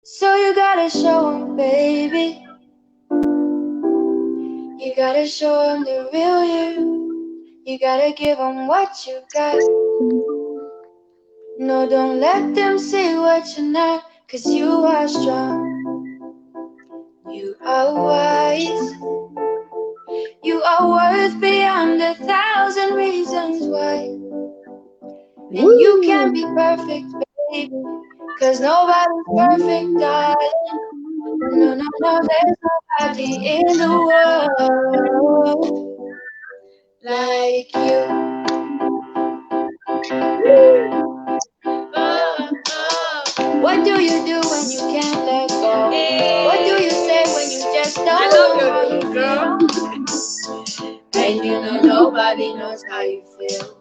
So you gotta show 'em, baby. You gotta show 'em the real you. You gotta give 'em what you got. No, don't let them say what you're not, 'cause you are strong. You are wise. You are worth beyond 1,000 reasons why. And you can be perfect, baby, 'cause nobody's perfect, darling. No, no, no, there's nobody in the world like you. What do you do when you can't let go? What do you say when you just don't know how you feel? And you know nobody knows how you feel.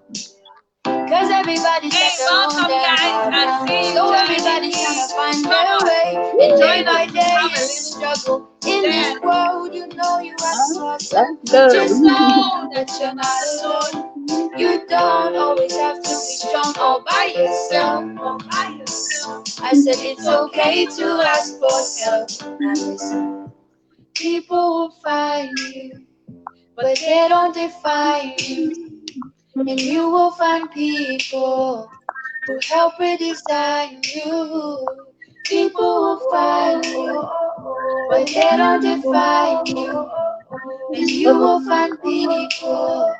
'Cause everybody's got their own damn problem. So everybody's trying to find their way. And day by day you struggle in this world. You know you have to hustle. Just know that you're not alone. You don't always have to be strong all by yourself. I said it's okay to ask for help. Now listen, people will find you, but they don't define you. And you will find people who help redesign you. People will find you, but they don't define you. And you will find people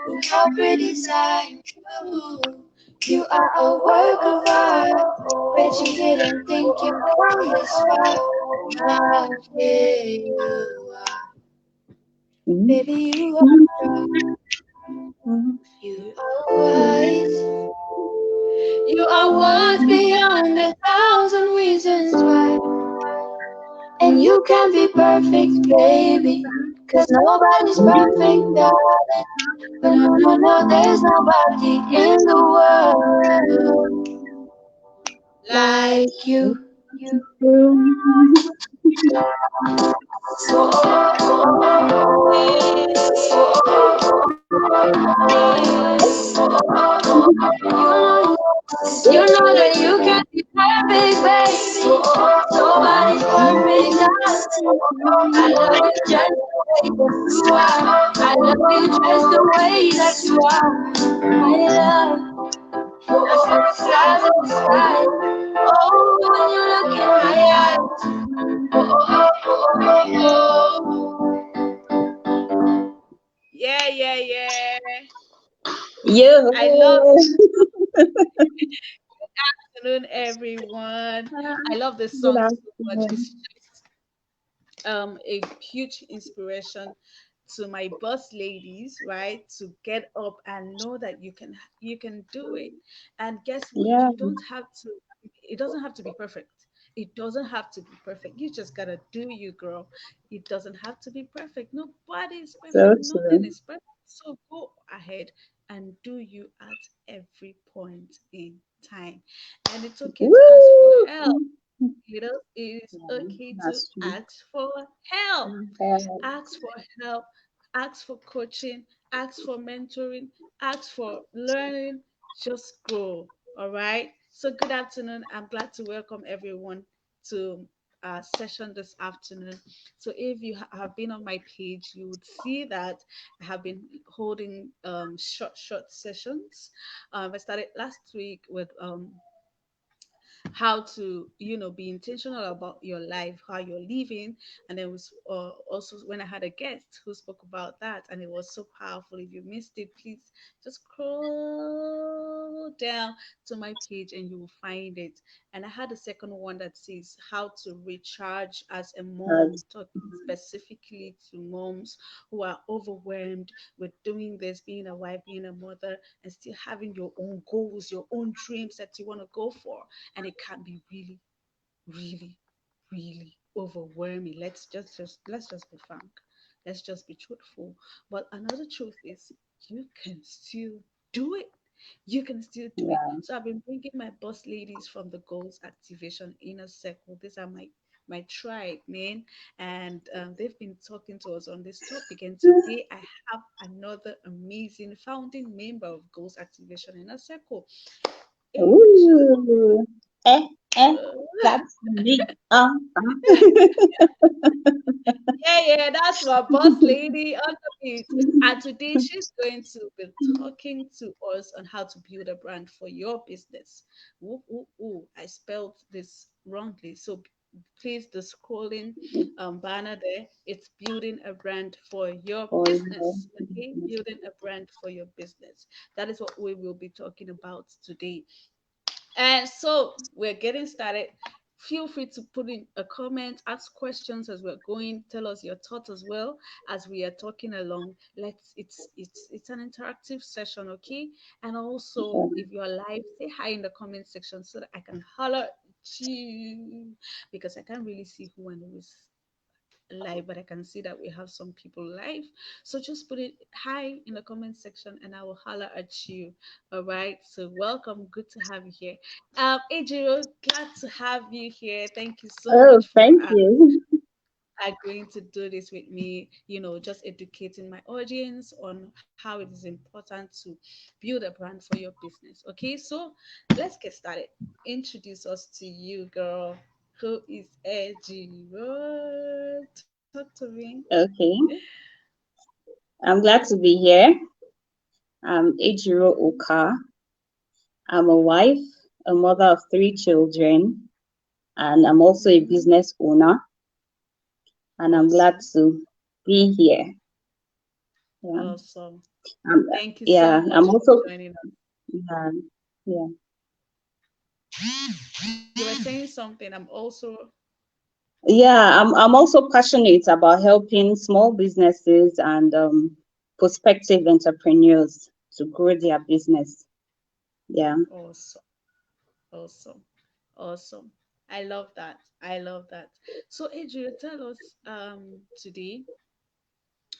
who help redesign you. You are a work of art, but you didn't think you'd come this far. Now here you are. Baby, you are strong. You are wise. You are worth beyond 1,000 reasons why. And you can be perfect, baby, 'cause nobody's perfect, darling. But no, no, no, there's nobody in the world like you. You know that you can be perfect, baby. Nobody's perfect, darling. I love you just the way that you are. I love you just the way that you are. My love, that's the stars in the sky. Oh, when you look in my eyes. Oh, oh, oh, oh, oh. Yeah, yeah, yeah. Yeah. I love afternoon, everyone. I love this Good song so much. afternoon. It's a huge inspiration to my boss ladies, right? To get up and know that you can do it. And guess what? Yeah, You don't have to. It doesn't have to be perfect. It doesn't have to be perfect. You just gotta do you, girl. It doesn't have to be perfect. Nobody is so perfect. Nothing true. is perfect. So go ahead and do you at every point in time. And it's okay to ask for Woo! help. It is Yeah, okay to that's true. ask for help. Yeah. Ask for help, ask for coaching, ask for mentoring, ask for learning. Just grow. All right. So, good afternoon. I'm glad to welcome everyone to our session this afternoon. So, if you have been on my page, you would see that I have been holding short sessions. I started last week with how to be intentional about your life, how you're living. And then was also when I had a guest who spoke about that, and it was so powerful. If you missed it, please just scroll down to my page and you will find it. And I had a second one that says how to recharge as a mom, That's talking specifically to moms who are overwhelmed with doing this, being a wife, being a mother, and still having your own goals, your own dreams that you want to go for. And it can be really, really, really overwhelming. Let's just be frank. Let's just be truthful. But another truth is you can still do it. You can still do it. yeah. So I've been bringing my boss ladies from the Goals Activation Inner Circle. These are my tribe, man, and they've been talking to us on this topic. And today I have another amazing founding member of Goals Activation Inner Circle, Ejiro. Ooh. Eh? Eh, that's me. Yeah, that's my boss lady on the beat. And today she's going to be talking to us on how to build a brand for your business. Ooh, ooh, ooh, I spelled this wrongly. So please, the scrolling banner there, it's building a brand for your For your business. Okay, business. building a brand for your business. That is what we will be talking about today. And so we're getting started. Feel free to put in a comment, ask questions as we're going. Tell us your thoughts as well as we are talking along. It's an interactive session, okay? And also, Yeah. if you're live, say hi in the comment section so that I can holler at you because I can't really see who and who is live, but I can see that we have some people live. So just put it hi in the comment section and I will holler at you. All right. So welcome. Good to have you here. Ejiro, glad to have you here. Thank you so Oh, much for thank you. agreeing to do this with me, just educating my audience on how it is important to build a brand for your business. Okay, so let's get started. Introduce us to you, girl. Who is Ejiro? Talk to me. Okay, I'm glad to be here. I'm Ejiro Oka. I'm a wife, a mother of three children, and I'm also a Mm-hmm. business owner. And I'm glad Awesome. to be here. Yeah, Awesome. um, Thank you so yeah. I'm much for also joining us. yeah, yeah, You were saying something. I'm also yeah. I'm also passionate about helping small businesses and prospective entrepreneurs to grow their business. Yeah. awesome. Awesome. Awesome. I love that. I love that. So, Adrian, tell us today.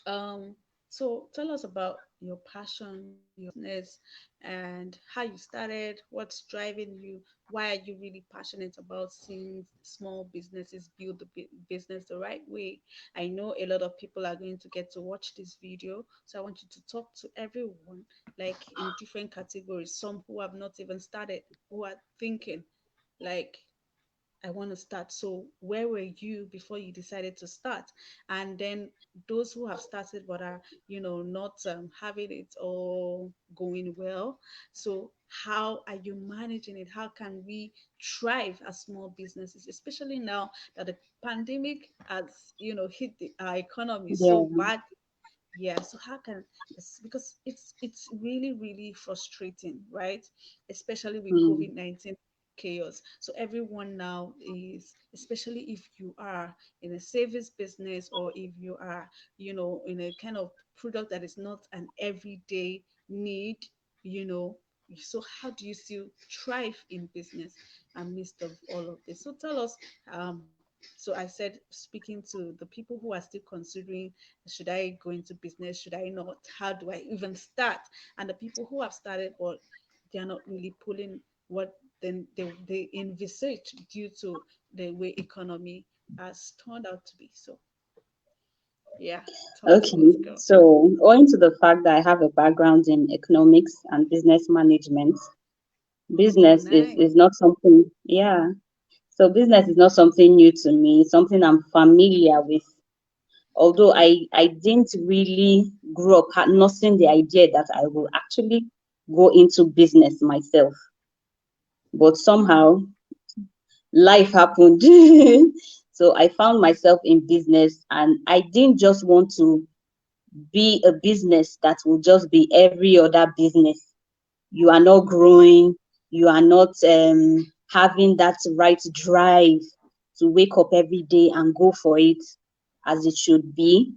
Um, so tell us about your passion, your business, and how you started, what's driving you, why are you really passionate about seeing small businesses build the business the right way? I know a lot of people are going to get to watch this video, so I want you to talk to everyone, like in different categories, some who have not even started, who are thinking, like, I want to start. So, where were you before you decided to start? And then those who have started but are, not having it all going well. So, how are you managing it? How can we thrive as small businesses, especially now that the pandemic has, hit our economy so Yeah. bad? Yeah, so how can because it's really really frustrating, right? Especially with Mm, COVID-19 chaos. So everyone now is, especially if you are in a service business or if you are, in a kind of product that is not an everyday need, you know. So how do you still thrive in business amidst of all of this? So tell us, so I said, speaking to the people who are still considering, should I go into business? Should I not? How do I even start? And the people who have started, but they are not really pulling what then they envisage due to the way economy has turned out to be. So yeah, talk to okay. us, girl. So, owing to the fact that I have a background in economics and business management, Oh, business nice. is not something, yeah. So, business is not something new to me, it's something I'm familiar with. Although Mm-hmm. I didn't really grow up nursing the idea that I will actually go into business myself. But Hmm. somehow life happened. So I found myself in business and I didn't just want to be a business that will just be every other business. You are not growing, you are not having that right drive to wake up every day and go for it as it should be.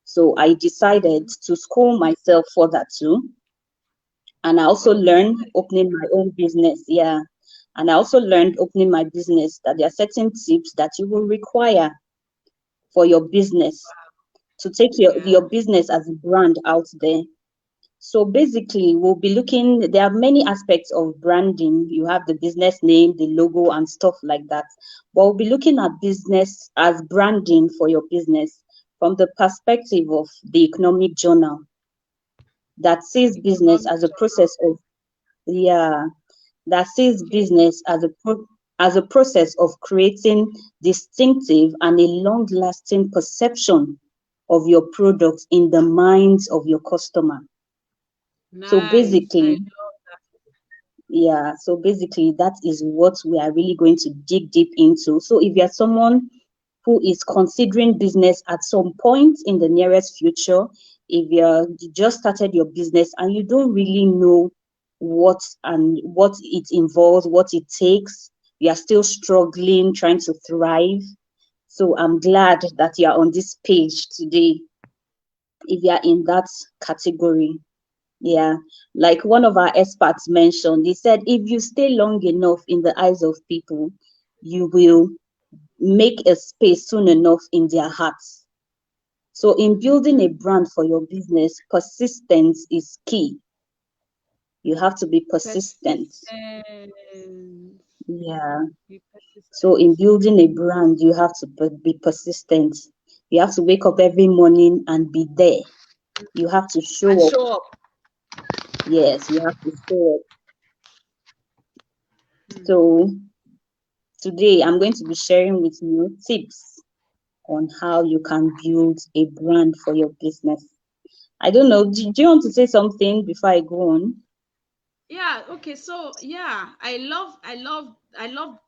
So I decided Mm-hmm. to school myself for that too. And I also Oh, learned nice. opening my own business. Yeah. And I also learned opening my business that there are certain tips that you will require for your business to take Yeah. your business as a brand out there. So basically, we'll be looking, there are many aspects of branding. You have the business name, the logo, and stuff like that. But we'll be looking at business as branding for your business from the perspective of the economic journal that sees business Economic as a journal. process of, yeah, that sees Okay. business as a pro. as a process of creating distinctive and a long lasting perception of your product in the minds of your customer. So Nice. I basically, love that. yeah, so basically, that is what we are really going to dig deep into. So if you're someone who is considering business at some point in the nearest future, if you just started your business and you don't really know what it involves, what it takes, you are still struggling, trying to thrive. So I'm glad that you are on this page today if you are in that category. Yeah, like one of our experts mentioned, he said if you stay long enough in the eyes of people, you will make a space soon enough in their hearts. So, in building a Mm-hmm. brand for your business, persistence is key. You have to be persistent. Persistence. Yeah. Be So, in persistent. building a brand, you have to be persistent. You have to wake up every morning and be there. You have to And show up. show up. Yes, you have to show up. Mm. So, today I'm going to be sharing with you tips on how you can build a brand for your business. I don't know. Do you want to say something before I go on? Yeah, okay. So yeah, I love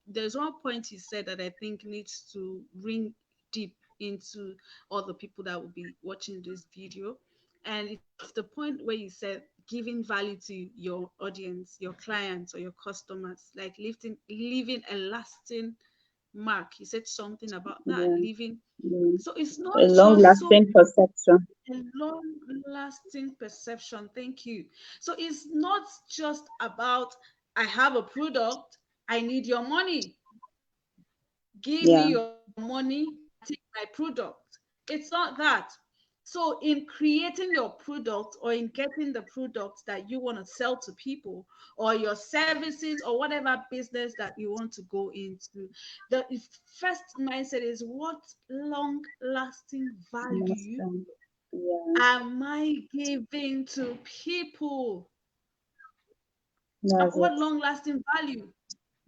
there's one point he said that I think needs to ring deep into all the people that will be watching this video. And it's the point where you said giving value to your audience, your clients or your customers, like leaving a lasting mark. He said something about that, Yeah. leaving. Mm. So it's A not long just so lasting perception. a long lasting perception. Thank you. So it's not just about I have a product, I need your money. Give me Yeah. your money, I take my product. It's not that. So in creating your product or in getting the product that you want to sell to people or your services or whatever business that you want to go into, the first mindset is what long lasting value Lasting. Yeah. am I giving to people? That's What it. long lasting value?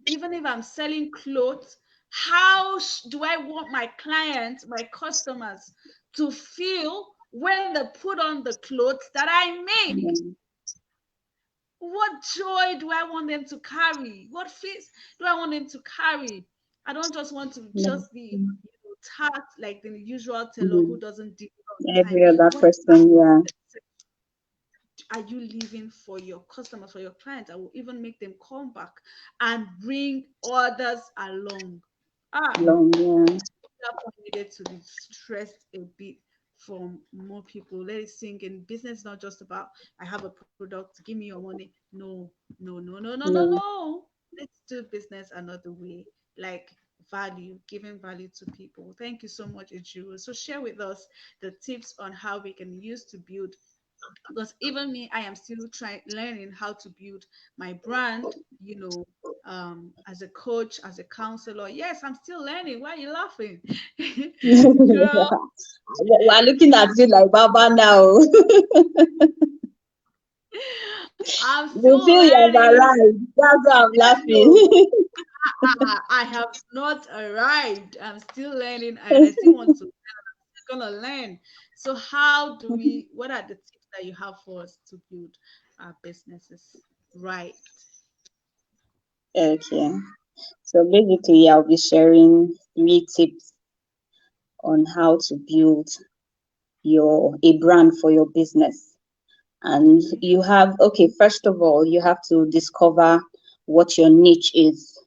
Even if I'm selling clothes, how do I want my clients, my customers to feel when they put on the clothes that I make? Yeah. What joy do I want them to carry? What face do I want them to carry? I don't just want to just be Lasting. tasked like the usual tailor who Mhm. doesn't deliver on time. Every other What person. Yeah. are you leaving for your customers, for your clients? I will even make them come back and bring others along. Ah, Long. Yeah. that point needed to be stressed a bit from more people. Let it sink in. Business is not just about I have a product, give me your money. No, no, no, no, no, no, No. no. Let's do business another way. Like value, giving value to people. Thank you so much, Ejiro. So share with us the tips on how we can use to build, because even me, I am still trying learning how to build my brand, as a coach, as a counselor. Yes, I'm still learning. Why are you laughing? Girl, We're looking at you like Baba now. I'm You still feel you have learning. arrived. That's why I'm No, laughing. I have not arrived. I'm still learning and I still want to gonna learn. So how do we, what are the tips that you have for us to build our businesses right? Okay. So basically, I'll be sharing 3 tips on how to build your a brand for your business. And Okay. you have, okay, first of all, you have to discover what your niche is.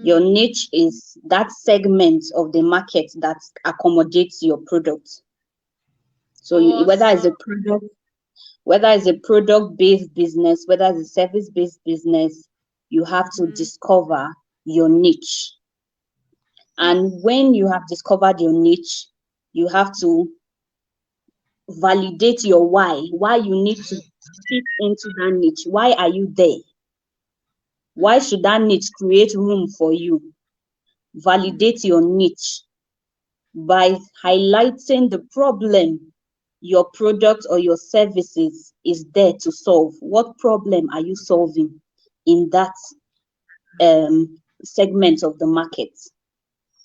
Your Hmm. niche is that segment of the market that accommodates your product. So you, Awesome. whether it's a product based business, whether it's a service based business, you have to Hmm. discover your niche. And when you have discovered your niche, you have to validate your why you need to fit into that niche. Why are you there? Why Hmm. should that niche create room for you? Hmm. Validate your niche by highlighting the problem your product or your services is there to solve. What problem are you solving in that segment of the market.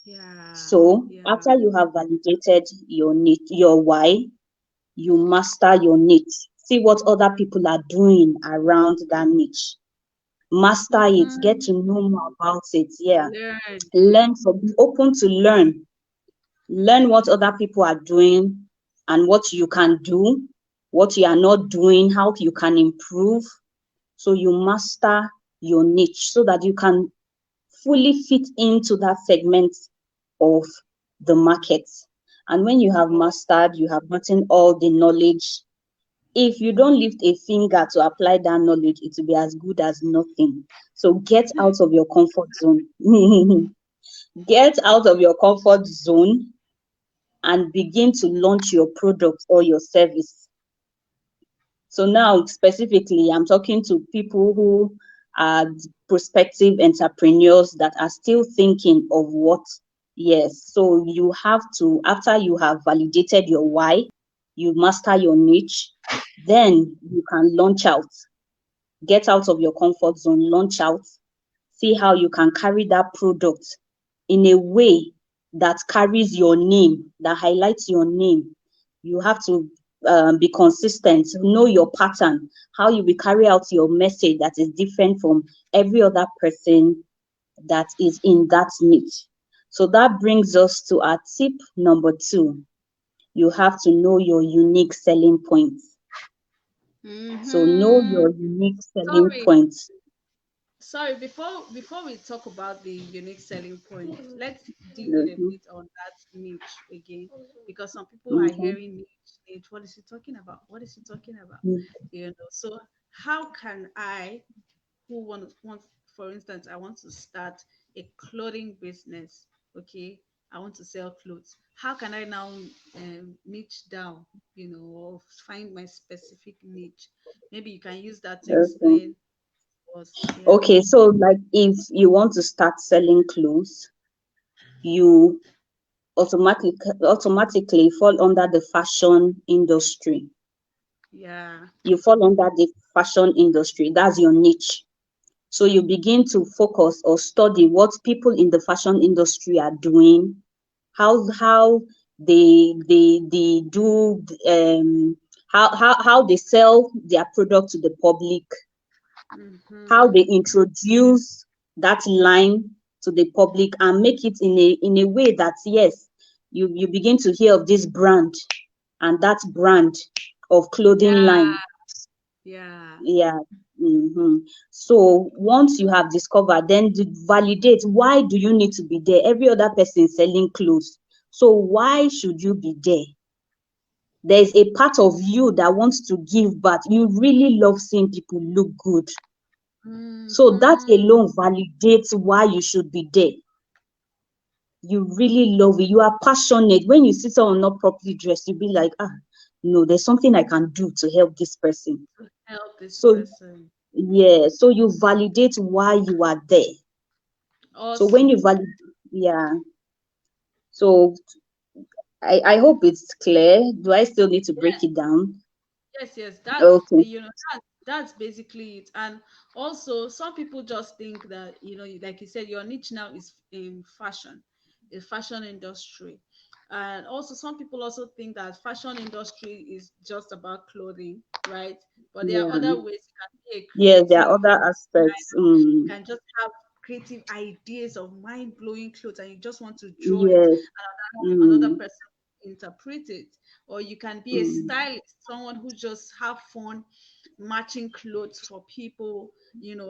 Yeah. So Yeah. after you have validated your niche, your why, you master your niche. See what other people are doing around that niche. Master it, get Mm-hmm. to know more about it. Yeah. Learn. Learn from, be open to learn. Learn what other people are doing and what you can do, what you are not doing, how you can improve. So you master your niche so that you can fully fit into that segment of the market. And when you have Oh. mastered, you have gotten all the knowledge. If you don't lift a finger to apply that knowledge, it will be as good as nothing. So get out of your comfort zone. Get out of your comfort zone and begin to launch your product or your service. So now specifically, I'm talking to people who are prospective entrepreneurs that are still thinking of what. Yes, so you have to, after you have validated your why, you master your niche, then you can launch out, get out of your comfort zone, launch out, see how you can carry that product in a way that carries your name, that highlights your name. You have to be consistent, know your pattern, how you will carry out your message that is different from every other person that is in that niche. So that brings us to our tip number 2. You have to know your unique selling points. So know Mm-hmm. your unique selling Sorry. points. Sorry, before we talk about the unique selling point, let's dig in a Mhm, bit on that niche again, because some people are mhm, hearing niche. What is he talking about? What is he talking about? mhm. So how can I, who want, for instance, I want to start a clothing business. Okay, I want to sell clothes. How can I now niche down? Or find my specific niche. Maybe you can use that to Okay. explain us. Yeah. Okay, so like if you want to start selling clothes, you automatically fall under the fashion industry. Yeah. You fall under the fashion industry. That's your niche. So you begin to focus or study what people in the fashion industry are doing, how they do how they sell their product to the public, how Mm-hmm. they introduce that line to the public and make it in a way that yes, you begin to hear of this brand and that brand of clothing Yeah. line. Yeah. Yeah. So once you have discovered, then to validate, why do you need to be there? Every other person is selling clothes, so why should you be there? There's a part of you that wants to give back. You really love seeing people look good, so that Mm-hmm. alone validates why you should be there. You really love it. You are passionate. When you see someone not properly dressed, you be like, no, there's something I can do to help this person. Help this So person. yeah, so you validate why you are there. So when you Awesome. validate, yeah. So I hope it's clear. Do I still need to break it down? Yes, that's Okay. that's basically it. And also, some people just think that like you said, your niche now is in fashion, the fashion industry, and also some people also think that fashion industry is just about clothing, right? But there are Yeah. other ways you can be a Yes, there are creative other aspects. designer. You can just have creative ideas of mind blowing clothes, and you just want to draw it, Yes. and another Mm, person interpret it. Or you can be a mm, stylist, someone who just have fun matching clothes for people,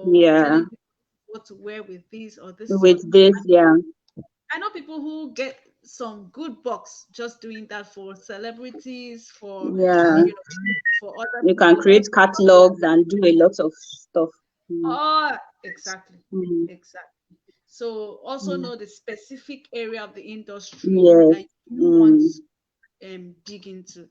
yeah. telling people what to wear with this, or this is what With this, yeah. I know people who get some good bucks just doing that for celebrities, Yeah. you know for other You can people also. create catalogs and do a lot of stuff. Mm, Oh, exactly. mm, Exactly. So also mm. know the specific area of the industry Yes. that you want Mm, dig into.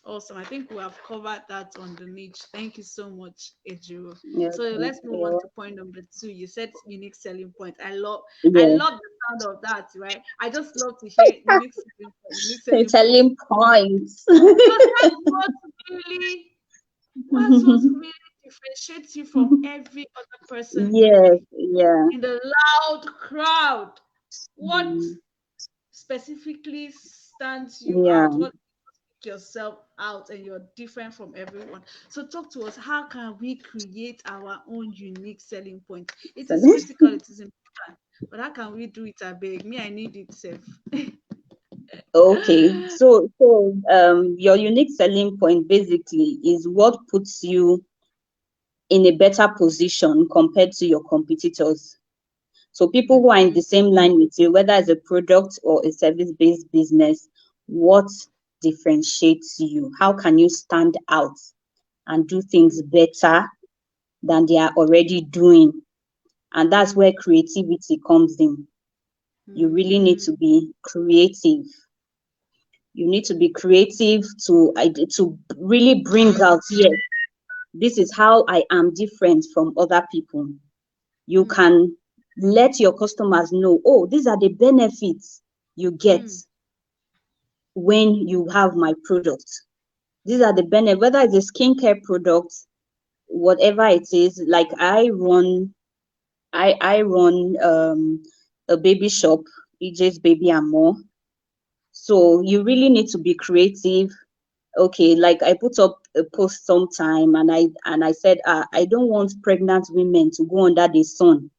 Awesome. I think we have covered that on the niche. Thank you so much, Ejiro. yeah. So Okay. let's move on Yeah. to point number 2. You said unique selling point. I Yeah. love the sound of that, right? I just love to hear unique selling point, unique selling point. Selling points. Because that's what really differentiates you from every other person Yes, yeah, in the loud crowd? What mm, specifically stands you yeah. out? What makes yourself out and you're different from everyone? So talk to us. How can we create our own unique selling point? It So, is critical, it is important. But how can we do it? I beg me, I need it safe. okay, your unique selling point basically is what puts you in a better position compared to your competitors. So people who are in Mhm. the same line with you, whether it's a product or a service-based business, what differentiates you? How can you stand out and do things better than they are already doing? And that's where creativity comes in. You really need Mhm. to be creative. You need to be creative to really bring out, yes, this is how I am different from other people. You Mm. can let your customers know, oh, these are the benefits you get Mm. when you have my product. These are the benefits, whether it's a skincare product, whatever it is. Like I run a baby shop, EJ's Baby and More. So you really need to be creative. Okay, like I put up a post sometime and I said, I don't want pregnant women to go under the sun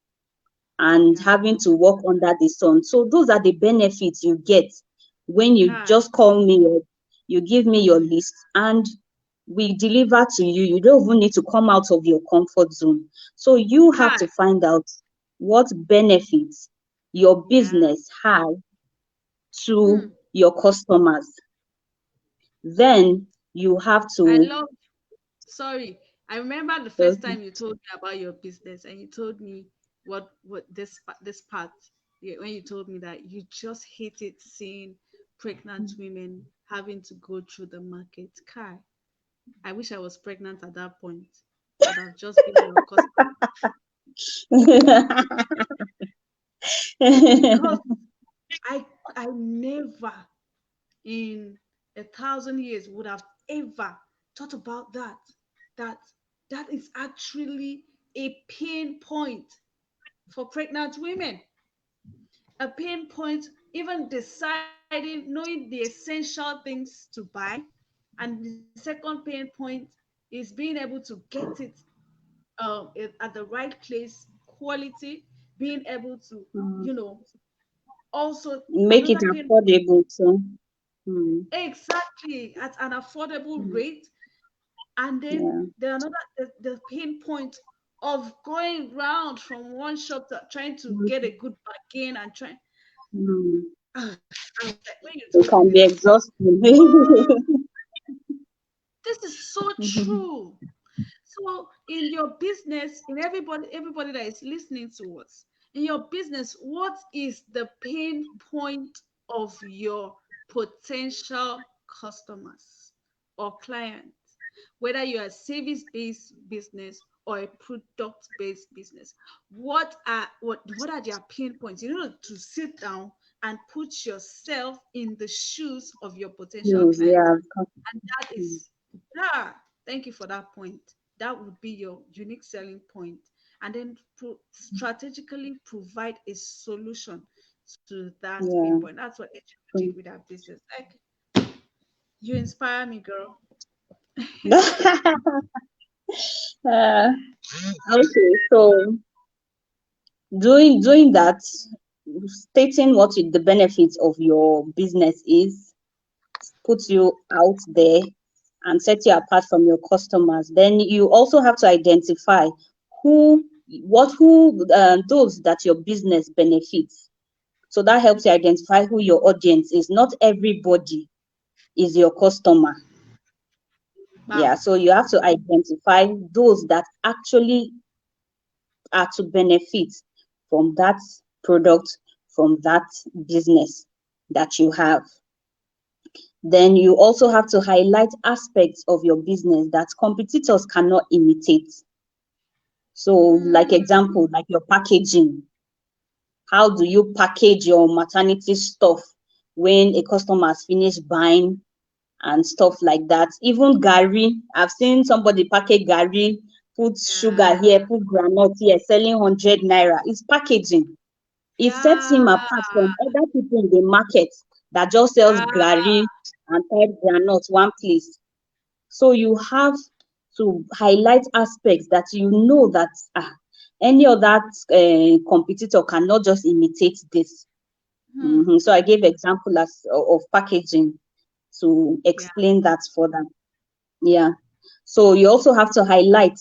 and Yeah. having to work under the sun. So those are the benefits you get when you Hi. just call me up, you give me your list, and we deliver to you. You don't even need to come out of your comfort zone. So you have Hi. to find out what benefits your Yeah. business has to Mm. your customers. Then you have I to, love. Sorry, I remember the first okay, time you told me about your business, and you told me what this part. Yeah, when you told me that you just hated seeing pregnant women having to go through the market. Kai, I wish I was pregnant at that point. I would have just been your customer because I I never in 1,000 years would have ever thought about that. That that is actually a pain point for pregnant women. A pain point, even deciding, knowing the essential things to buy. And the second pain point is being able to get it at the right place, quality, being able to, you know, also make it another pain. affordable. So, mm, Exactly, at an affordable mm, rate. And then yeah. the pain point of going round from one shop to trying to get a Mm, good bargain and trying. mm. I was like, when you It told me can this, be I was like, exhausting. this is so true. So in your business, in everybody that is listening to us, in your business, what is the pain point of your potential customers or clients? Whether you're a service-based business or a product-based business, what are their pain points? You know, to sit down and put yourself in the shoes of your potential Yes, client. yeah. And that is, yeah, thank you for that point. That would be your unique selling point. And then strategically provide a solution to that pain Yeah. point. That's what Ejiro did with our business. Like, you inspire me, girl. uh, okay, so doing that, stating what the benefits of your business is, puts you out there and set you apart from your customers. Then you also have to identify who who those that your business benefits. So that helps you identify who your audience is. Not everybody is your customer. Yeah, Wow. so you have to identify those that actually are to benefit from that product, from that business that you have. Then you also have to highlight aspects of your business that competitors cannot imitate. So, like Mm, example, like your packaging. How do you package your maternity stuff when a customer has finished buying and stuff like that? Even Gary, I've seen somebody package Gary Put sugar Yeah. here, put granite here, selling 100 naira. It's packaging. It sets Yeah. him apart from other people in the market that just sells Yeah. gari and type granite one place. So you have to highlight aspects that you know that any other competitor cannot just imitate this. Hmm. So I gave example of packaging to Yeah. explain that further. Yeah. So you also have to highlight,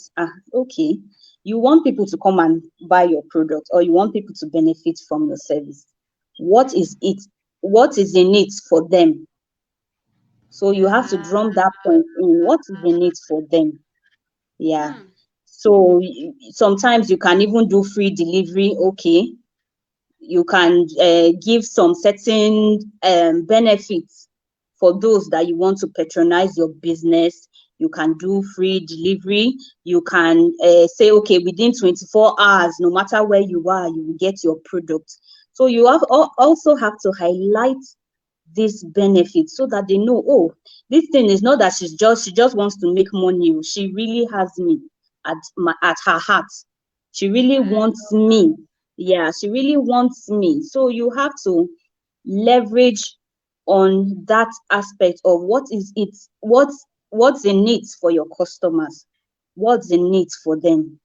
okay, you want people to come and buy your product or you want people to benefit from your service. What is it? What is in it for them? So you have to Yeah. drum that point in. What is in it for them? Yeah. Hmm. So sometimes you can even do free delivery. Okay, you can give some certain benefits for those that you want to patronize your business. You can do free delivery. You can say, okay, within 24 hours, no matter where you are, you will get your product. So you also have to highlight this benefit so that they know, oh, this thing is not that she just wants to make money. She really has me at her heart. She really I wants love that. me. Yeah, she really wants me. So you have to leverage on that aspect of what's in it for your customers, what's in it for them.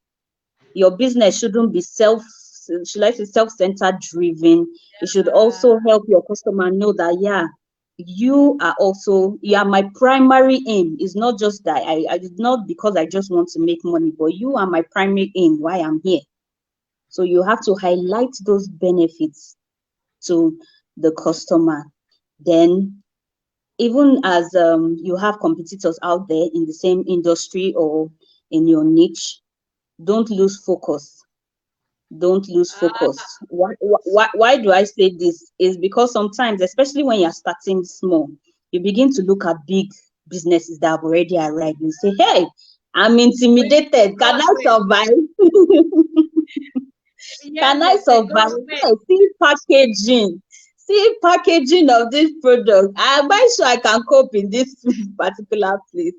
Your business shouldn't be should I say self-centered driven. It should Yeah. also help your customer know that, yeah, you are my primary aim. It's not just that it's not because I just want to make money, but you are my primary aim why I'm here. So you have to highlight those benefits to the customer. Then, even as you have competitors out there in the same industry or in your niche, don't lose focus. Don't lose Ah, focus. Why do I say this? Is because sometimes, especially when you're starting small, you begin to look at big businesses that have already arrived. You say, hey, I'm wait, intimidated. Can God, I wait. survive? Yes, Can I God, survive? wait. Hey, see packaging. See packaging of this product. Am I sure I can cope in this particular place?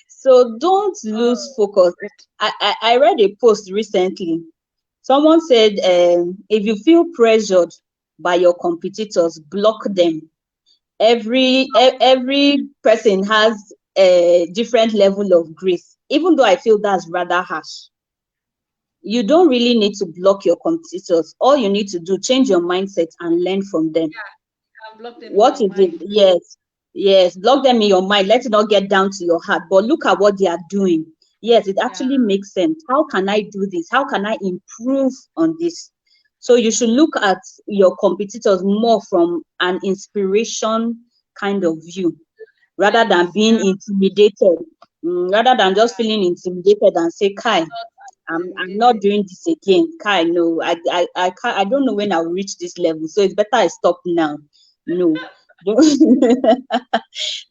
So don't lose Oh, focus. I read a post recently. Someone said, if you feel pressured by your competitors, block them. Every person has a different level of grace. Even though I feel that's rather harsh, you don't really need to block your competitors. All you need to do, change your mindset and learn from them. can block them in What your is it? mind. Yes, block them in your mind. Let it not get down to your heart. But look at what they are doing. Yes, it Yeah, actually makes sense. How can I do this? How can I improve on this? So you yeah. should look at your competitors more from an inspiration kind of view rather than Lens, being yeah, intimidated. Rather than just yeah. feeling intimidated and say, Kai, Not I'm not intimidated. doing this again. Kai, no, I can't, I don't know when I'll reach this level. So it's better I stop now. No. Don't,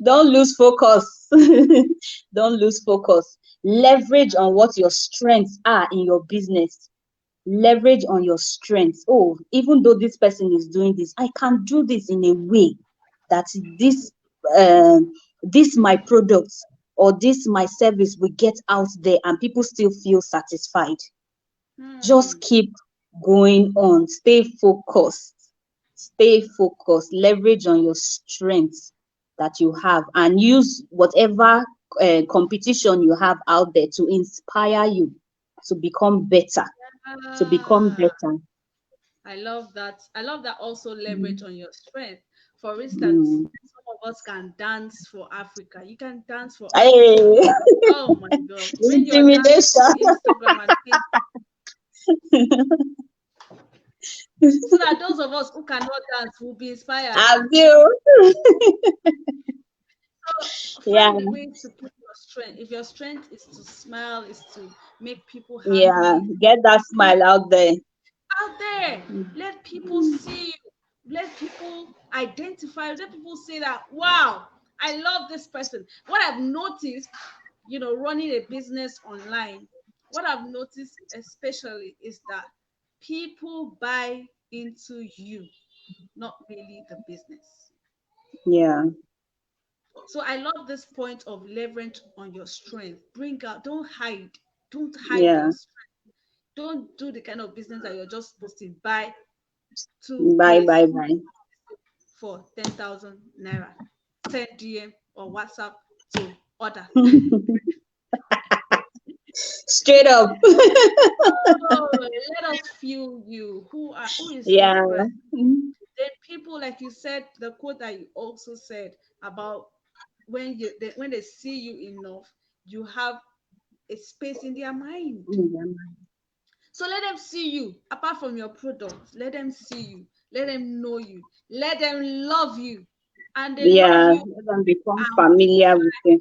don't lose focus. Don't lose focus. Leverage on what your strengths are in your business. Leverage on your strengths. Oh, even though this person is doing this, I can do this in a way that um, this my product or this my service will get out there and people still feel satisfied. Hmm. Just keep going on. Stay focused. Stay focused. Leverage on your strengths that you have and use whatever competition you have out there to inspire you to become better. To become Ah, better. I love that. I love that also leverage Mm, on your strength. For instance, mm. some of us can dance for Africa. You can dance for Africa. Hey, Oh my God. Bring your dance intimidation. to Instagram and Facebook so that those of us who cannot dance will be inspired. Have you? So Yeah, find a way to put your strength. If your strength is to smile, is to make people yeah. happy, Get that be smile out there. out there. Let people Mm, see you. Let people identify. Let people say that, wow, I love this person. What I've noticed, running a business online, what I've noticed especially is that people buy into you, not really the business. yeah, So I love this point of leverage on your strength. Bring out, don't hide. Don't hide Yeah. your strength. Don't do the kind of business that you're just posting. Buy two Bye, this bye, bye. for 10,000 naira. Send DM or WhatsApp to order. Straight up. Oh, let us feel you. Who is this Yeah. person? Then people, like you said, the quote that you also said about when they see you enough, you have a space in their mind. So let them see you. Apart from your product, let them see you. Let them know you. Let them love you, and they love Yeah. you. Let them become familiar Amplify with you.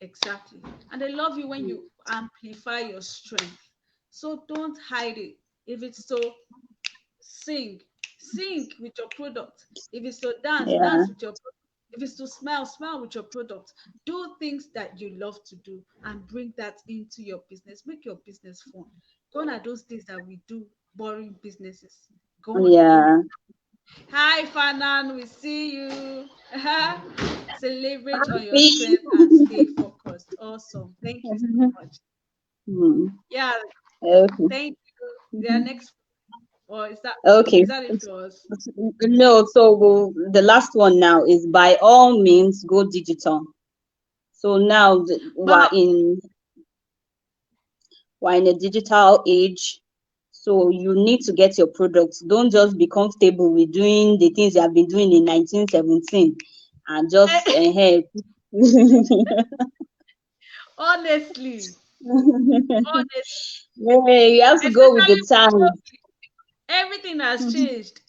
exactly, and they love you when you amplify your strength. So don't hide it. If it's to sing, sing with your product. If it's to dance, Yeah. dance with your product. If it's to smile, smile with your product. Do things that you love to do and bring that into your business. Make your business fun. Gone are those days that we do boring businesses. Gone, gone. Yeah. Hi, Fanan, we see you. Celebrate on your Happy. strength and stay focused. Awesome. Thank you so much. Hmm. Yeah, Okay. thank you. Their next, or Okay. is that it was? No, so the last one now is by all means go digital. So now Wow. we're in a digital age. So you need to get your products. Don't just be comfortable with doing the things you have been doing in 1917 and just Honestly, honestly, yeah, you have to go with especially the with times. COVID, everything has changed.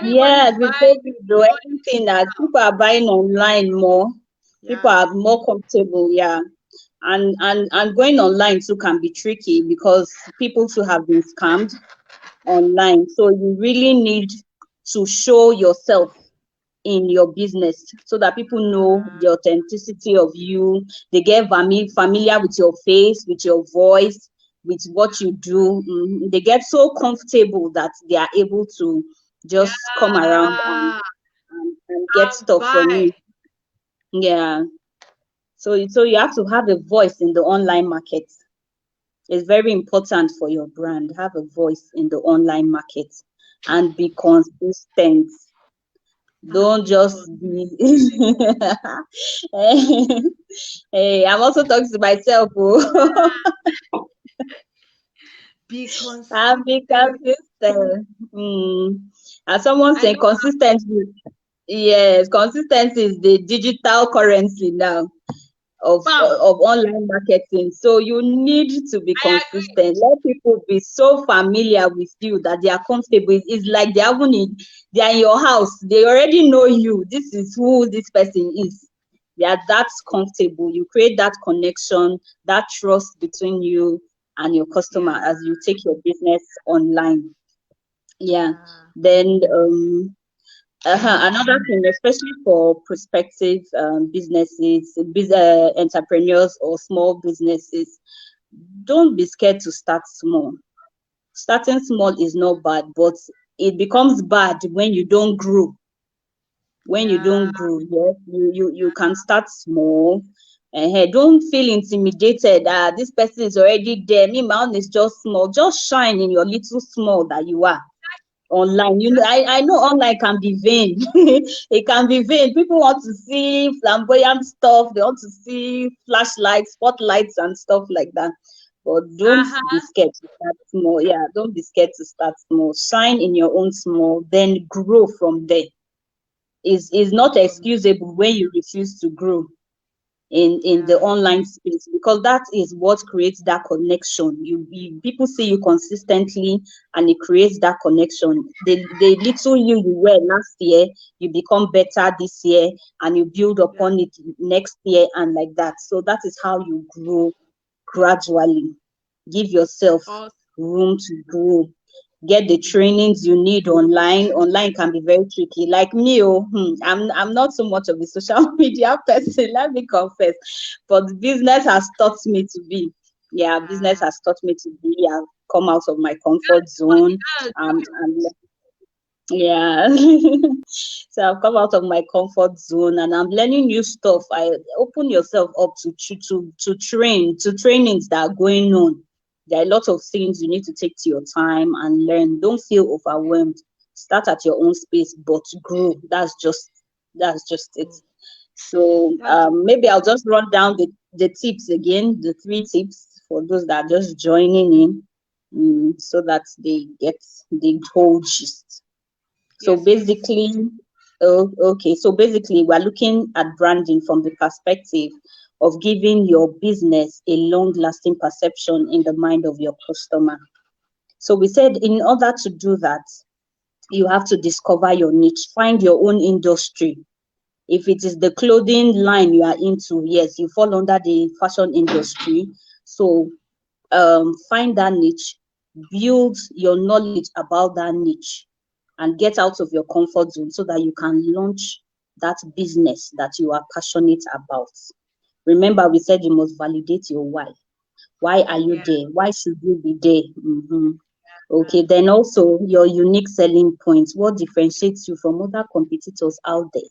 Yeah, Everybody's with buying COVID, though, all everything that digital. people are buying online more, people Yeah, are more comfortable, yeah. And going online too can be tricky because people too have been scammed online. So you really need to show yourself in your business so that people know uh, the authenticity of you. They get familiar with your face, with your voice, with what you do. They get so comfortable that they are able to just come around yeah, and get and stuff from buy. you. Yeah. So you have to have a voice in the online market. It's very important for your brand. Have a voice in the online market and be consistent. And Don't just because be hey, I'm also talking to myself. Oh. be And be consistent. consistent. As someone I saying know. consistency. Yes, consistency is the digital currency now Bam. of online marketing. So you need to be I agree. consistent. Let people be so familiar with you that they are comfortable. It's like they are in your house. They already know you. This is who this person is. They are that comfortable. You create that connection, that trust between you and your customer Yeah, as you take your business online. Yeah. yeah, Then another thing, especially for prospective businesses, entrepreneurs or small businesses, don't be scared to start small. Starting small is not bad, but it becomes bad when you don't grow. When you yeah, don't grow, yes, you can start small. Don't feel intimidated. This person is already there. Me, my own is just small. Just shine in your little small that you are online. You know, I know online can be vain. It can be vain. People want to see flamboyant stuff, they want to see flashlights, spotlights, and stuff like that. But don't be uh-huh. scared to start small. Yeah, don't be scared to start small. Shine in your own small, then grow from there. Is Grow not from excusable when you refuse to grow in the yeah, online space, because that is what creates that connection. People see you consistently and it creates that connection. The little you were last year, you become better this year and you build yeah. upon it next year and like that. So that is how you grow gradually. Give yourself Awesome. room to grow. Get the trainings you need online. Online can be very tricky. Like me, I'm not so much of a social media person, let me confess. But business has taught me to be. Yeah, business Yeah. has taught me to be. I've come out of my You comfort gotta, zone. you gotta do Um, it. and Yeah. So I've come out of my comfort zone and I'm learning new stuff. I open yourself up to trainings that are going on. There are a lot of things you need to take to your time and learn. Don't feel overwhelmed. Start at your own space, but grow. That's just it. Oh, So that's maybe I'll just run down the tips again, the three tips for those that are just joining in, so that they get the whole gist. So yes, please. basically, oh, okay. So basically, we're looking at branding from the perspective of giving your business a long-lasting perception in the mind of your customer. So we said in order to do that, you have to discover your niche, find your own industry. If it is the clothing line you are into, yes, you fall under the fashion industry. So find that niche, build your knowledge about that niche, and get out of your comfort zone so that you can launch that business that you are passionate about. Remember, we said you must validate your why. Why are you Yeah. there? Why should you be there? Uh, Okay, then also your unique selling points. What differentiates you from other competitors out there?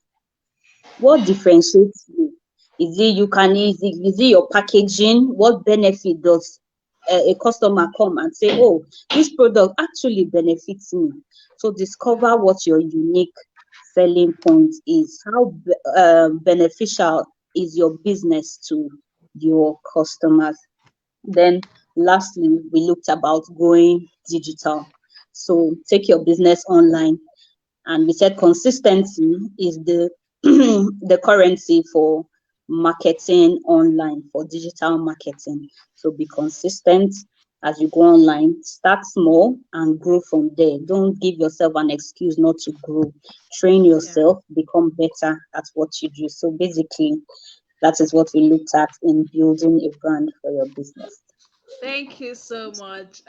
What differentiates you? Is it your packaging? What benefit does a customer come and say, oh, this product actually benefits me? So yeah. discover what your unique selling point is. How beneficial is your business to your customers? Then lastly, we looked about going digital. So take your business online, and we said consistency is the the currency for marketing online, for digital marketing. So be consistent as you go online. Start small and grow from there. Don't give yourself an excuse not to grow. Train Yeah. yourself, become better at what you do. So basically, that is what we looked at in building a brand for your business. Thank you so much.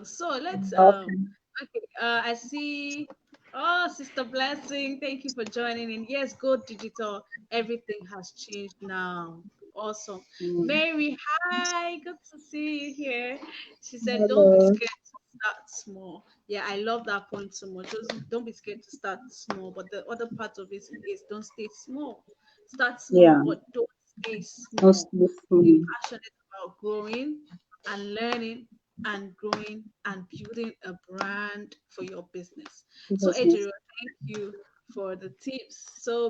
So let's Okay. okay, I see. Oh, Sister Blessing, thank you for joining in. Yes, go digital. Everything has changed now. Awesome. Mm. Mary, hi. Good to see you here. She said, don't be Hello. scared to start small. Yeah, I love that point so much. Just don't be scared to start small. But the other part of it is don't stay small. Start small, Yeah. but don't stay small. Mostly. Be Mm. passionate about growing and learning and growing and building a brand for your business. So, Business. Ejiro, thank you for the tips. So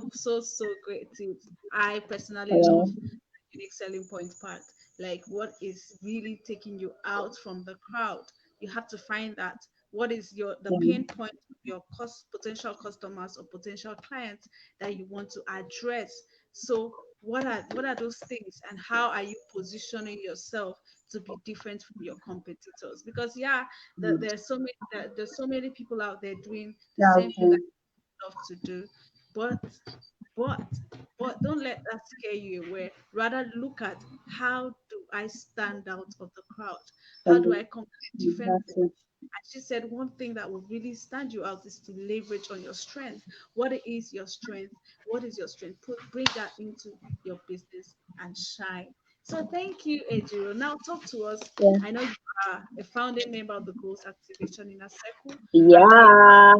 great tips. I personally Yeah. love the unique selling point part. Like, what is really taking you out from the crowd? You have to find that. What is the Yeah. pain point of your potential customers or potential clients that you want to address? So, what are those things, and how are you positioning yourself to be different from your competitors? Because yeah, Mm. there's so many people out there doing the Yeah, same thing okay. that you love to do, but but but don't let that scare you away. Rather look at, how do I stand out of the crowd? How do I come with a different voice? Exactly. And she said one thing that will really stand you out is to leverage on your strength. What is your strength? What is your strength? Bring that into your business and shine. So thank you, Ejiro. Now talk to us. Yeah. I know you are a founding member of the Goals Activation Inner Circle, and Yeah.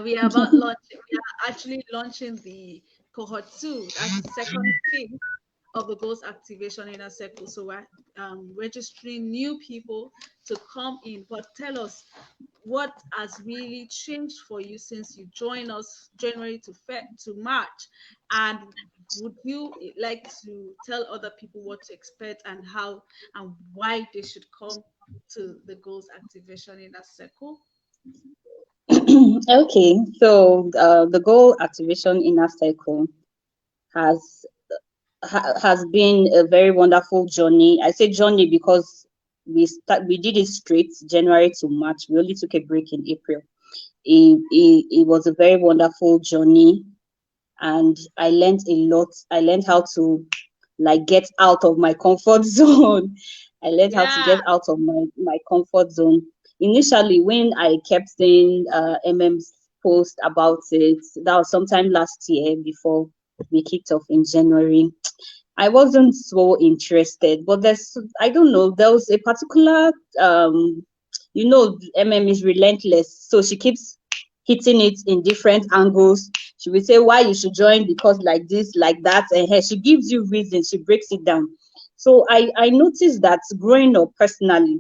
we are about launching. We are actually launching the cohort 2. That's the second phase of the Goals Activation Inner Circle. So we're registering new people to come in. But tell us, what has really changed for you since you joined us January to March, and would you like to tell other people what to expect and how and why they should come to the Goals Activation Inner Circle? Okay. So the goal activation inner cycle has has been a very wonderful journey. I say journey because we did it straight January to March. We only took a break in April. It was a very wonderful journey, and I learned a lot. I learned how to like get out of my comfort zone. I learned how to Yeah, get out of my comfort zone. Initially, when I kept seeing MM's post about it, that was sometime last year before we kicked off in January. I wasn't so interested, but I don't know, there was a particular, MM is relentless. So she keeps hitting it in different angles. She will say why you should join, because like this, like that, and she gives you reasons. She breaks it down. So I noticed that growing up personally,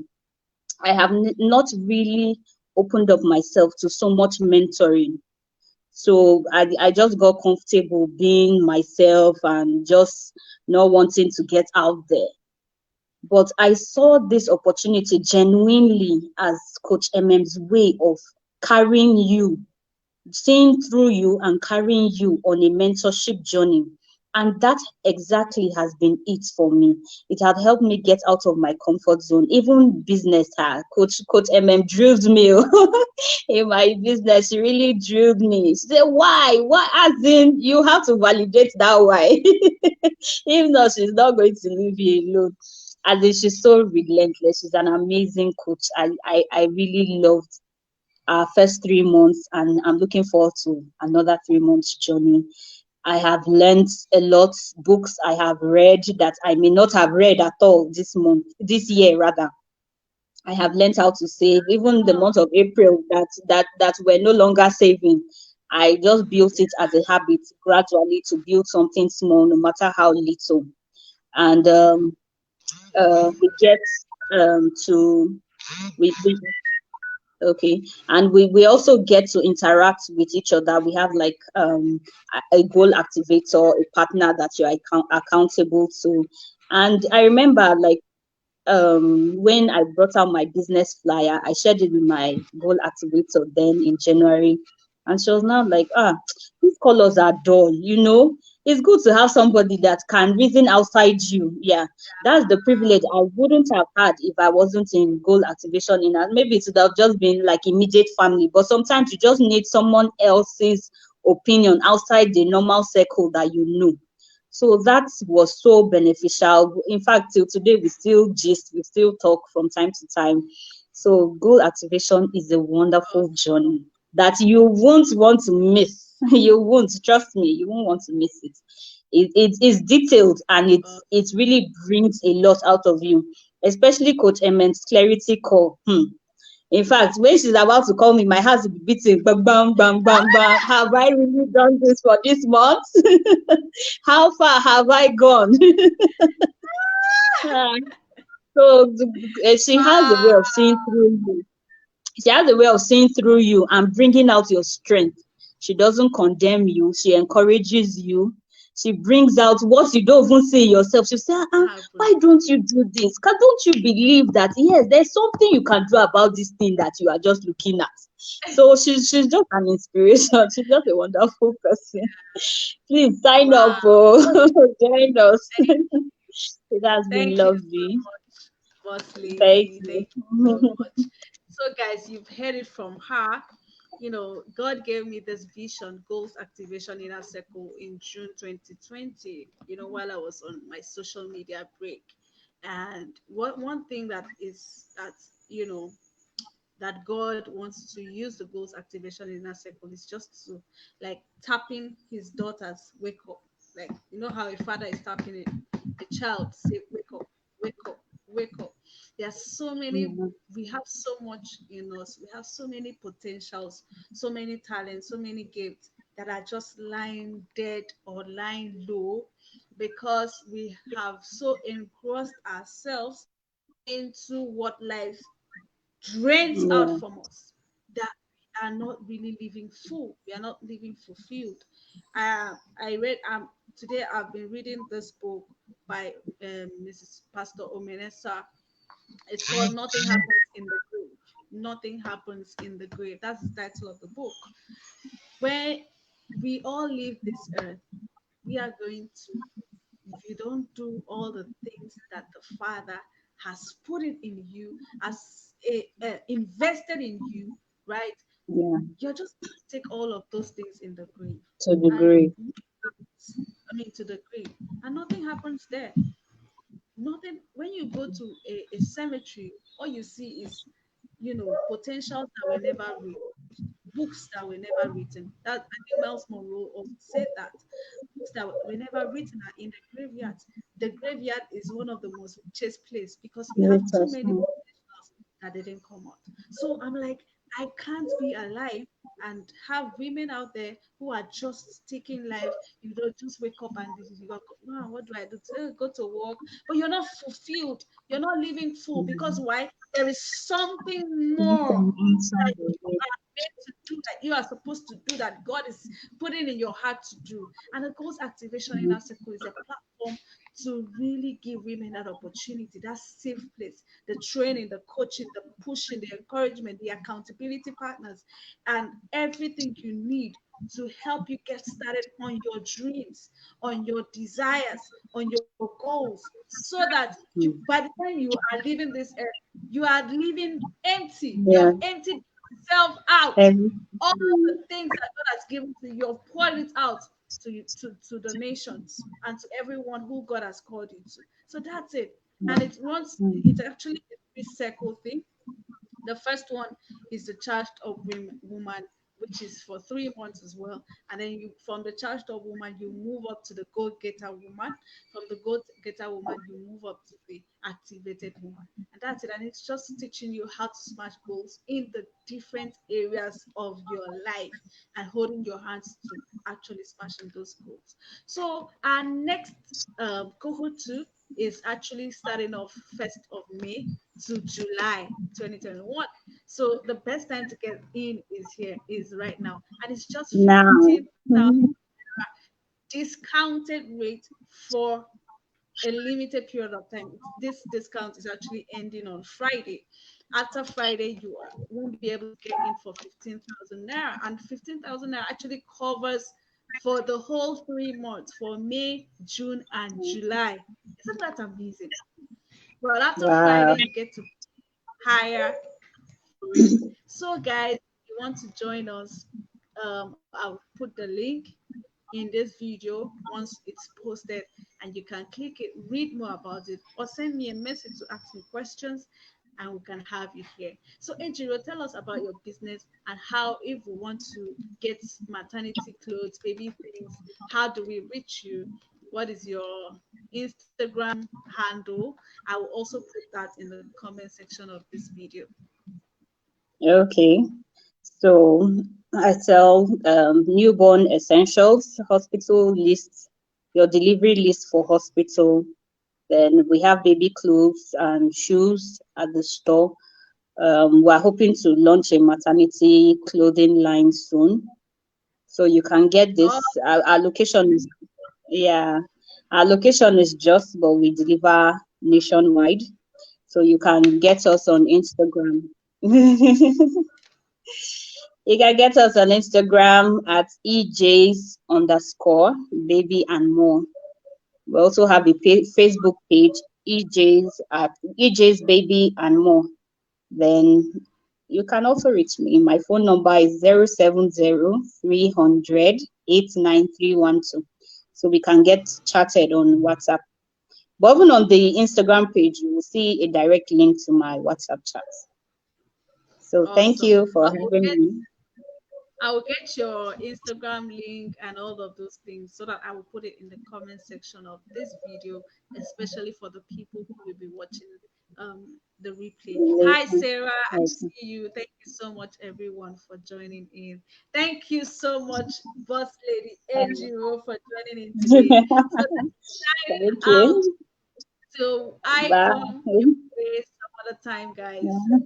I have not really opened up myself to so much mentoring. So I just got comfortable being myself and just not wanting to get out there. But I saw this opportunity genuinely as Coach Emem's way of carrying you, seeing through you and carrying you on a mentorship journey. And that exactly has been it for me. It had helped me get out of my comfort zone. Even business, Coach MM drilled me in my business. She really drilled me. She said, "Why? Why? As in, you have to validate that why. If not, she's not going to leave you alone." As in, she's so relentless. She's an amazing coach. I really loved our first 3 months, and I'm looking forward to another 3 months journey. I have learned a lot, books I have read that I may not have read at all this year rather. I have learned how to save. Even the month of April that we're no longer saving, I just built it as a habit gradually to build something small, no matter how little. And we get to we Okay, and we also get to interact with each other. We have like a goal activator, a partner that you're accountable to. And I remember like when I brought out my business flyer, I shared it with my goal activator then in January, and she was now like, these colors are dull, you know. It's good to have somebody that can reason outside you. Yeah, that's the privilege I wouldn't have had if I wasn't in goal activation. In that, maybe it would have just been like immediate family, but sometimes you just need someone else's opinion outside the normal circle that you know. So that was so beneficial. In fact, till today, we still gist, we still talk from time to time. So goal activation is a wonderful journey that you won't want to miss. You won't, trust me, you won't want to miss it. It is detailed, and it really brings a lot out of you, especially Coach Ement's clarity call. In fact, when she's about to call me, my heart will be beating. Bang, bang, bang, bang, bang. Have I really done this for this month? How far have I gone? Ah, so she has a way of seeing through you. She has a way of seeing through you and bringing out your strength. She doesn't condemn you. She encourages you. She brings out what you don't even see in yourself. She say, why don't you do this? Don't you believe that yes, there's something you can do about this thing that you are just looking at? So she's just an inspiration. She's just a wonderful person. Please sign up Wow. for join us. Thank, It has been thank you lovely. so much, boss Thank lady. you. Thank you so much. So, guys, you've heard it from her. You know, God gave me this vision, goals activation inner circle in June 2020, you know, while I was on my social media break. And what one thing that is that, you know, that God wants to use the goals activation in that circle is just to like tapping his daughters wake up. Like you know how a father is tapping a child say wake up, wake up, wake up. There are so many, Yeah. we have so much in us, we have so many potentials, so many talents, so many gifts that are just lying dead or lying low because we have so engrossed ourselves into what life drains out Yeah. from us, that we are not really living full, we are not living fulfilled. I read today I've been reading this book by Mrs. Pastor Omenesa. It's called Nothing Happens in the Grave. Nothing Happens in the Grave. That's the title of the book. When we all leave this earth, we are going to, if you don't do all the things that the Father has put it in you, has invested in you, right? Yeah. You're just going to take all of those things in the grave, To and degree. I mean to the grave, and nothing happens there. Nothing. When you go to a cemetery, all you see is, you know, potentials that were never reached, books that were never written. That I think Miles Monroe also said that books that were never written are in the graveyard. The graveyard is one of the most richest place because we have too Latest. many potentials that didn't come out. So I'm like, I can't be alive and have women out there who are just taking life. You don't just wake up and this is you go, wow, what do I do? Go to work, but you're not fulfilled. You're not living full because why? There is something more Anything that inside you of it. are meant to do, that you are supposed to do, that God is putting in your heart to do. And the Goals Activation in our circle is a platform to really give women that opportunity, that safe place, the training, the coaching, the pushing, the encouragement, the accountability partners, and everything you need to help you get started on your dreams, on your desires, on your goals, so that you, by the time you are leaving this earth, you are living empty. You have Yeah. emptied yourself out. Every, All of the things that God has given to you, you have poured it out to you, to the nations and to everyone who God has called you to. So that's it. And it runs, it's actually a three-circle thing. The first one is the charged up woman, which is for 3 months as well. And then you, from the charged up woman, you move up to the go getter woman. From the go getter woman, you move up to the activated woman. And that's it. And it's just teaching you how to smash goals in the different areas of your life and holding your hands to actually smashing those goals. So our next cohort two is actually starting off 1st of May to July 2021. So the best time to get in is here, is right now. And it's just now. 15,000 discounted rate for a limited period of time. This discount is actually ending on Friday. After Friday, you won't be able to get in for 15,000 naira. And 15,000 naira actually covers for the whole 3 months, for May, June, and July. Isn't that amazing? But after Friday, Wow. you get to higher for it. So, guys, if you want to join us, I'll put the link in this video once it's posted, and you can click it, read more about it, or send me a message to ask me questions, and we can have you here. So, Ejiro, tell us about your business and how, if we want to get maternity clothes, baby things, how do we reach you? What is your Instagram handle? I will also put that in the comment section of this video. Okay. So I sell newborn essentials, hospital lists, your delivery list for hospital. Then we have baby clothes and shoes at the store. We're hoping to launch a maternity clothing line soon. So you can get Oh, this. Our location is, yeah, our location is just, but we deliver nationwide. So you can get us on Instagram. You can get us on Instagram at EJs underscore baby and more. We also have a Facebook page, EJs at EJs baby and more. Then you can also reach me. My phone number is 070 300 89312. So we can get chatted on WhatsApp. But even on the Instagram page, you will see a direct link to my WhatsApp chat. So thank awesome. you for having me. I will get your Instagram link and all of those things so that I will put it in the comment section of this video, especially for the people who will be watching the replay. Hi, Sarah. I Okay. see you. Thank you so much, everyone, for joining in. Thank you so much, Boss Lady Ejiro, for joining in today. So, signing Thank out you. till I Bye. come your way some other time, guys.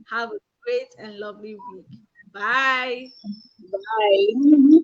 Have a great and lovely week. Bye. Bye.